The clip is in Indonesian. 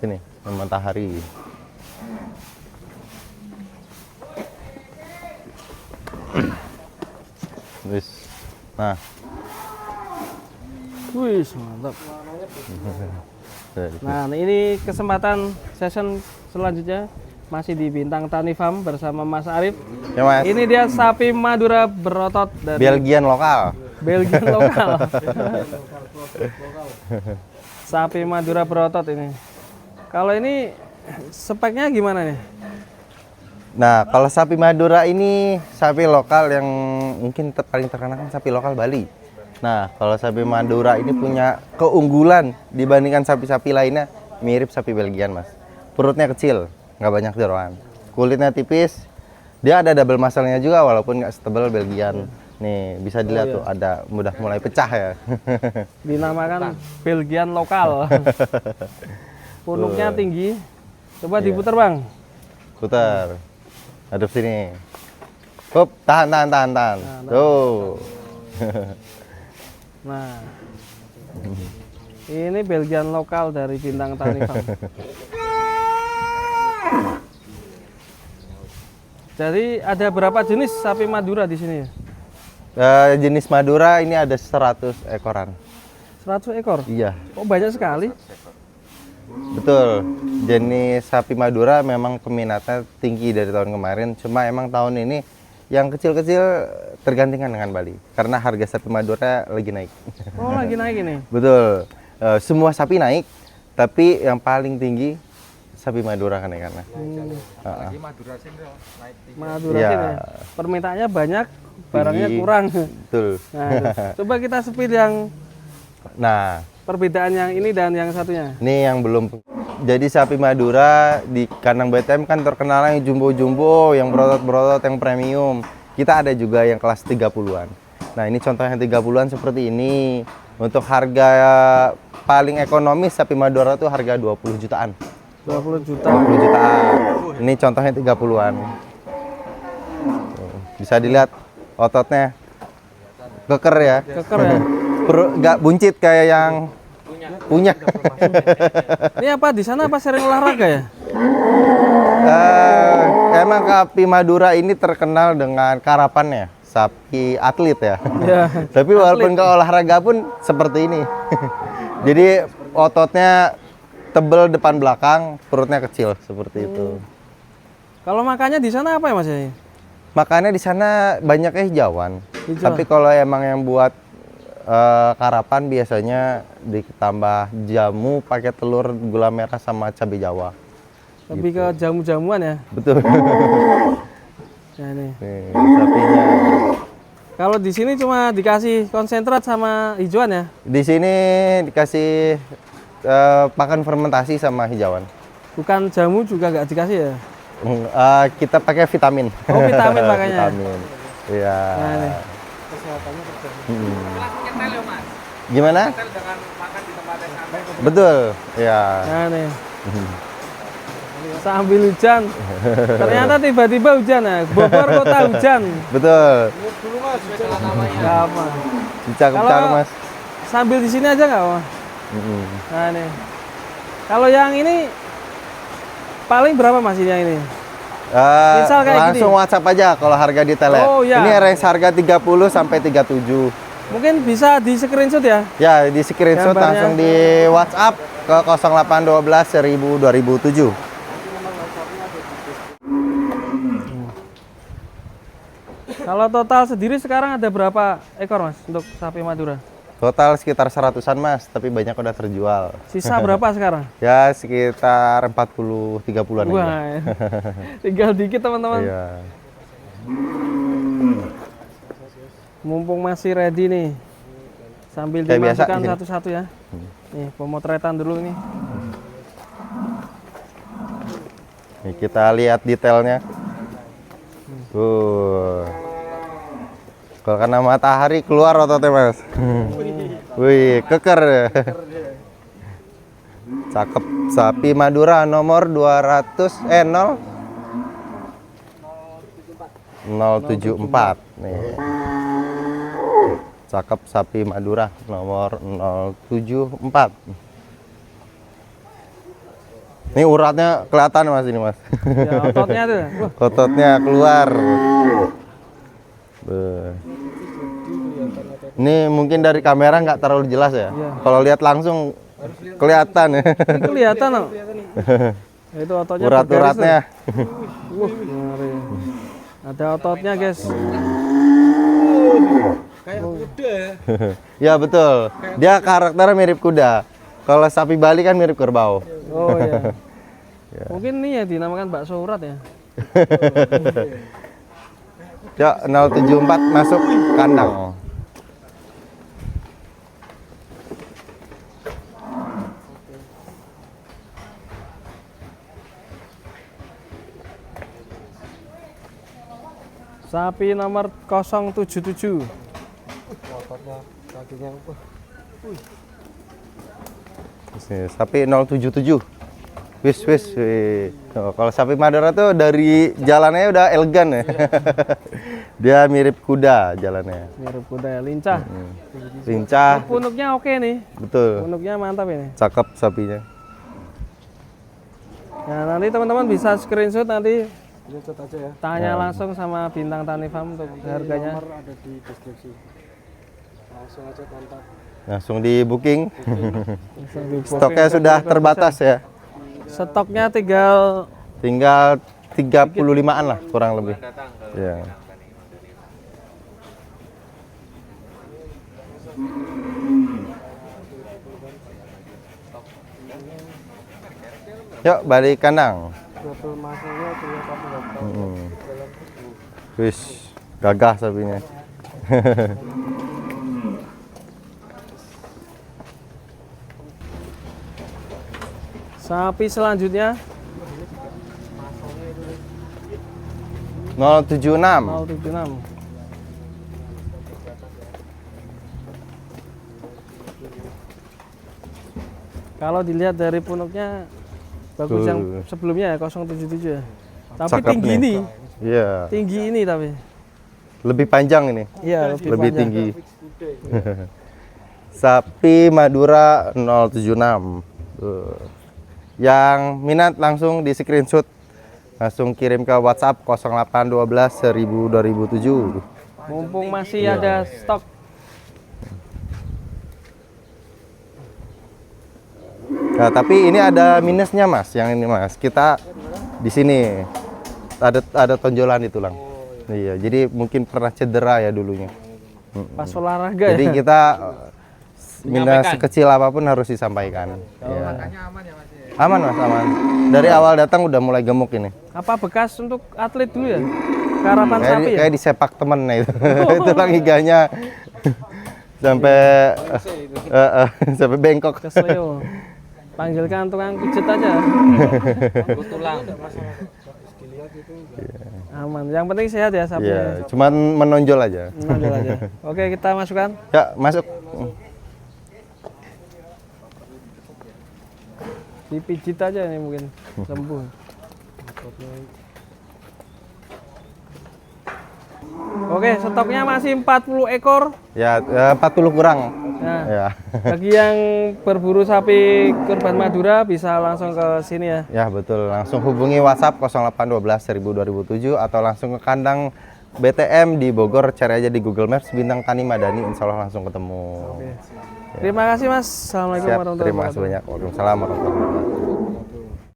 Sini, matahari. Wis. Nah. Wih, mantap. Nah, ini kesempatan session selanjutnya masih di Bintang Tani Farm bersama Mas Arif. Ya, Mas. Ini dia sapi Madura berotot dari Belgian lokal. Belgian lokal. Sapi Madura berotot ini. Kalau ini speknya gimana nih? Nah, kalau sapi Madura ini sapi lokal yang mungkin paling terkenal kan sapi lokal Bali. Nah, kalau sapi Madura ini punya keunggulan dibandingkan sapi-sapi lainnya, mirip sapi Belgian, Mas. Perutnya kecil, nggak banyak jeroan. Kulitnya tipis, dia ada double muscle-nya juga walaupun nggak setebal Belgian. Nih, bisa dilihat tuh, ada udah mulai pecah ya. Dinamakan Belgian lokal. Punuknya tinggi. Coba diputar, Bang. Putar. Hadap sini. Hop, tahan. Tuh. Nah, ini Belgian lokal dari Bintang Tani Farm. Jadi ada berapa jenis sapi Madura di sini? Jenis Madura ini ada 100 ekoran. 100 ekor? Iya, Oh, banyak sekali. betul. Jenis sapi Madura memang peminatnya tinggi dari tahun kemarin. Cuma emang tahun ini yang kecil-kecil tergantikan dengan Bali. Karena harga sapi Madura lagi naik. Oh, lagi naik ini? Betul. Semua sapi naik, tapi yang paling tinggi sapi Madura kenaikannya. Madura Iya. sini ya? Permintaannya banyak, barangnya Tinggi. kurang. Betul. Nah, coba kita speed yang Nah, perbedaan yang ini dan yang satunya. ini yang belum. Jadi sapi Madura di kandang BTM kan terkenal yang jumbo-jumbo, yang berotot-berotot, yang premium. Kita ada juga yang kelas 30-an. Nah, ini contohnya 30-an seperti ini. Untuk harga paling ekonomis sapi Madura tuh harga 20 jutaan. 20 juta. 20 jutaan. Ini contohnya 30-an. Bisa dilihat ototnya. Keker ya. Keker ya. Nggak buncit kayak yang punya. Ini apa di sana apa sering olahraga ya? Emang sapi Madura ini terkenal dengan karapannya, sapi atlet ya. Ya. Tapi walaupun nggak olahraga pun seperti ini. Jadi ototnya tebel depan belakang, perutnya kecil seperti itu. Kalau makannya di sana apa ya, Mas? Makanya di sana banyaknya hijauan. Hijau. Tapi kalau emang yang buat karapan biasanya ditambah jamu pakai telur, gula merah sama cabai Jawa. Lebih ke jamu-jamuan ya. Betul. Ya, nih. Nih, sapinya. Kalau di sini cuma dikasih konsentrat sama hijauan ya. Di sini dikasih pakan fermentasi sama hijauan. Bukan jamu juga nggak dikasih ya. Kita pakai vitamin. Oh, vitamin pakainya. Vitamin. Iya. Nah, nih. Gimana? Betul. Ya. Nah, nih. Sambil hujan. Ternyata tiba-tiba hujan ya. Bogor kota hujan. Betul. Nggak apa. Dicakep-cakep, Mas. Sambil di sini aja nggak apa. Nah, nih. Kalau yang ini paling berapa Mas ini yang ini? Misal kayak Langsung gini. WhatsApp aja kalau harga detailnya. Oh, ya. Ini range harga 30 sampai 37. Mungkin bisa di screenshot ya. Ya, di screenshot Gambarnya. langsung di WhatsApp ke 0812 1000 2007. Kalau total sendiri sekarang ada berapa ekor Mas untuk sapi Madura? Total sekitar 100-an, Mas, tapi banyak udah terjual. Sisa berapa sekarang? Ya, sekitar 40-30-an aja. Wah, tinggal dikit teman-teman. Iya. Mumpung masih ready nih, sambil Kayak biasa, dimasukkan gini. satu-satu ya. Nih pemotretan dulu nih. Nih, kita lihat detailnya. Kalau kena matahari keluar ototnya, Mas. Wih, keker. Cakep. Sapi Madura nomor 0 074 nih. Cakep sapi Madura nomor 074. Ini uratnya kelihatan Mas ini Mas. Ya, ototnya tuh. Wah, Ototnya keluar. Beuh. Ini mungkin dari kamera nggak terlalu jelas ya. Iya. Kalau lihat langsung kelihatan ya. ini kelihatan loh. Itu ototnya Urat-uratnya. bergaris, tuh. Ngeri. Ada ototnya guys. Kayak kuda ya. Ya betul. Dia karakternya mirip kuda. Kalau sapi Bali kan mirip kerbau. Oh iya. Mungkin ini ya dinamakan bakso urat ya. Ya 074 masuk kandang. Sapi nomor 077. Ototnya kakinya apa? Sini, sapi 077. Wis. Oh, kalau sapi Madura tuh dari jalannya udah elegan ya. Dia mirip kuda jalannya. Mirip kuda ya, lincah. Lincah. Punuknya oke nih. Betul. Punuknya mantap ini. Cakep sapinya. Nah, nanti teman-teman bisa screenshot nanti Lihat aja ya. tanya langsung sama Bintang Tani Farm untuk harganya. Nomor ada di deskripsi. Langsung aja kontak. Langsung di booking. Langsung di booking. Stoknya sudah terbatas ya. Stoknya tinggal Tinggal 35-an lah kurang lebih. Ya. Yuk balik kandang. Double masanya punya satu laptop. Wis, gagah sapinya. sapi selanjutnya 076. 076. Kalau dilihat dari punuknya bagus yang sebelumnya ya 077 ya. Tapi Cakep tinggi nih. ini. Iya, Tinggi ini tapi. lebih panjang ini. Iya, Lebih panjang. tinggi. Sapi Madura 076. Tuh. Yang minat langsung di screenshot, langsung kirim ke WhatsApp 0812 1000 2007. Mumpung masih ada stok. Nah, tapi ini ada minusnya Mas, yang ini Mas. Kita di sini ada tonjolan di tulang. Iya, jadi mungkin pernah cedera ya dulunya. Pas olahraga Jadi ya. kita minus sekecil apapun harus disampaikan. Iya. Aman Mas, aman. Dari awal datang udah mulai gemuk ini. Apa bekas untuk atlet dulu ya? Karapan sapi ya? Kayak disepak temen nah itu. Tulang iganya sampai sampai bengkok. Kesleo. Panggilkan tukang pijet aja. Tulang. Aman. Yang penting sehat ya sapi. Iya, cuman menonjol aja. Menonjol aja. Oke, kita masukkan. Ya, masuk. Dipijit aja nih mungkin sembuh. Oke, stoknya masih 40 ekor. Ya, 40 kurang. Nah, Ya. bagi yang berburu sapi kurban Madura bisa langsung ke sini ya. Ya, betul. Langsung hubungi WhatsApp 0812 1000 2007 atau langsung ke kandang BTM di Bogor, cari aja di Google Maps Bintang Tani Madani, insya Allah langsung ketemu. Terima kasih Mas. Assalamualaikum Siap, warahmatullahi terima kasih wabarakatuh. banyak. Waalaikumsalam warahmatullahi wabarakatuh.